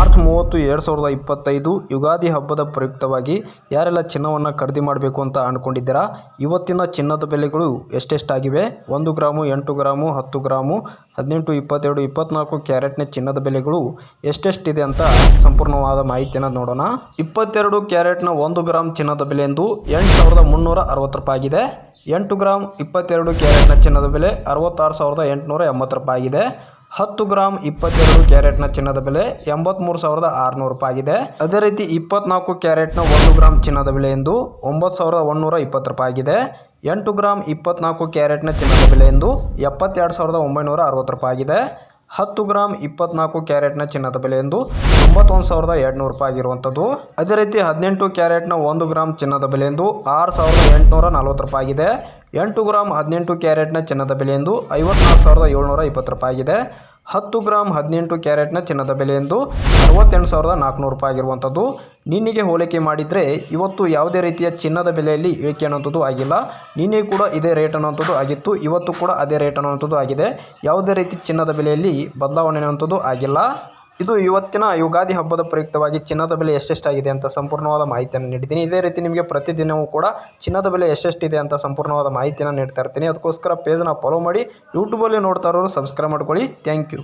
March 30, 2025 Ugadi ಹಬ್ಬದ ಪ್ರಯುಕ್ತವಾಗಿ ಯಾರೆಲ್ಲ ಚಿನ್ನವನ್ನು ಖರೀದಿ ಮಾಡಬೇಕು ಅಂತ ಅಂದ್ಕೊಂಡಿದ್ದೀರಾ? ಇವತ್ತಿನ ಚಿನ್ನದ ಬೆಲೆಗಳು ಎಷ್ಟೆಷ್ಟಾಗಿವೆ? 1 ಗ್ರಾಮು, 8 ಗ್ರಾಮು, 10 ಗ್ರಾಮು, 18, 22, 24 ಕ್ಯಾರೆಟ್ನ ಚಿನ್ನದ ಬೆಲೆಗಳು ಎಷ್ಟೆಷ್ಟಿದೆ ಅಂತ ಸಂಪೂರ್ಣವಾದ ಮಾಹಿತಿಯನ್ನು ನೋಡೋಣ. 22 ಕ್ಯಾರೆಟ್ನ 1 ಗ್ರಾಮ್ ಚಿನ್ನದ ಬೆಲೆ ಎಂದು 8,360 ರೂಪಾಯಿ ಆಗಿದೆ. 8 ಗ್ರಾಮ್ 22 ಕ್ಯಾರೆಟ್ನ ಚಿನ್ನದ ಬೆಲೆ 66,880 ರೂಪಾಯಿ ಆಗಿದೆ. 10 ಗ್ರಾಮ್ 22 ಕ್ಯಾರೆಟ್ನ ಚಿನ್ನದ ಬೆಲೆ 83,600 ರೂಪಾಯಿ ಆಗಿದೆ. ಅದೇ ರೀತಿ 24 ಕ್ಯಾರೆಟ್ನ 1 ಗ್ರಾಮ್ ಚಿನ್ನದ ಬೆಲೆ ಎಂದು 9,120 ರೂಪಾಯಿ ಆಗಿದೆ. 8 ಗ್ರಾಮ್ 24 ಕ್ಯಾರೆಟ್ನ ಚಿನ್ನದ ಬೆಲೆ ಎಂದು 72,960 ರೂಪಾಯಿ ಆಗಿದೆ. 10 ಗ್ರಾಮ್ 24 ಕ್ಯಾರೆಟ್ನ ಚಿನ್ನದ ಬೆಲೆ ಎಂದು 91,200 ರೂಪಾಯಿ ಆಗಿರುವಂಥದ್ದು. ಅದೇ ರೀತಿ 18 ಕ್ಯಾರೆಟ್ನ 1 ಗ್ರಾಮ್ ಚಿನ್ನದ ಬೆಲೆ ಎಂದು 6,840 ರೂಪಾಯಿ ಆಗಿದೆ. 8 ಗ್ರಾಮ್ 18 ಕ್ಯಾರೆಟ್ನ ಚಿನ್ನದ ಬೆಲೆ ಎಂದು 54,720 ರೂಪಾಯಿ ಆಗಿದೆ. 10 ಗ್ರಾಮ್ 18 ಕ್ಯಾರೆಟ್ನ ಚಿನ್ನದ ಬೆಲೆ ಎಂದು 68,400 ರೂಪಾಯಿ ಆಗಿರುವಂಥದ್ದು. ನಿನ್ನೆಗೆ ಹೋಲಿಕೆ ಮಾಡಿದರೆ ಇವತ್ತು ಯಾವುದೇ ರೀತಿಯ ಚಿನ್ನದ ಬೆಲೆಯಲ್ಲಿ ಇಳಿಕೆ ಅನ್ನೋಂಥದ್ದು ಆಗಿಲ್ಲ. ನಿನ್ನೆ ಕೂಡ ಇದೇ ರೇಟ್ ಅನ್ನೋಂಥದ್ದು ಆಗಿತ್ತು, ಇವತ್ತು ಕೂಡ ಅದೇ ರೇಟ್ ಅನ್ನೋಂಥದ್ದು ಆಗಿದೆ. ಯಾವುದೇ ರೀತಿ ಚಿನ್ನದ ಬೆಲೆಯಲ್ಲಿ ಬದಲಾವಣೆ ಅನ್ನೋಂಥದ್ದು ಆಗಿಲ್ಲ. ಇದು ಇವತ್ತಿನ ಯುಗಾದಿ ಹಬ್ಬದ ಪ್ರಯುಕ್ತವಾಗಿ ಚಿನ್ನದ ಬೆಲೆ ಎಷ್ಟೆಷ್ಟಾಗಿದೆ ಅಂತ ಸಂಪೂರ್ಣವಾದ ಮಾಹಿತಿಯನ್ನು ನೀಡಿದ್ದೀನಿ. ಇದೇ ರೀತಿ ನಿಮಗೆ ಪ್ರತಿದಿನವೂ ಕೂಡ ಚಿನ್ನದ ಬೆಲೆ ಎಷ್ಟೆಷ್ಟಿದೆ ಅಂತ ಸಂಪೂರ್ಣವಾದ ಮಾಹಿತಿಯನ್ನು ನೀಡ್ತಾ ಇರ್ತೀನಿ. ಅದಕ್ಕೋಸ್ಕರ ಪೇಜನ್ನು ಫಾಲೋ ಮಾಡಿ, ಯೂಟ್ಯೂಬಲ್ಲಿ ನೋಡ್ತಾ ಇರೋರು ಸಬ್ಸ್ಕ್ರೈಬ್ ಮಾಡ್ಕೊಳ್ಳಿ. Thank you.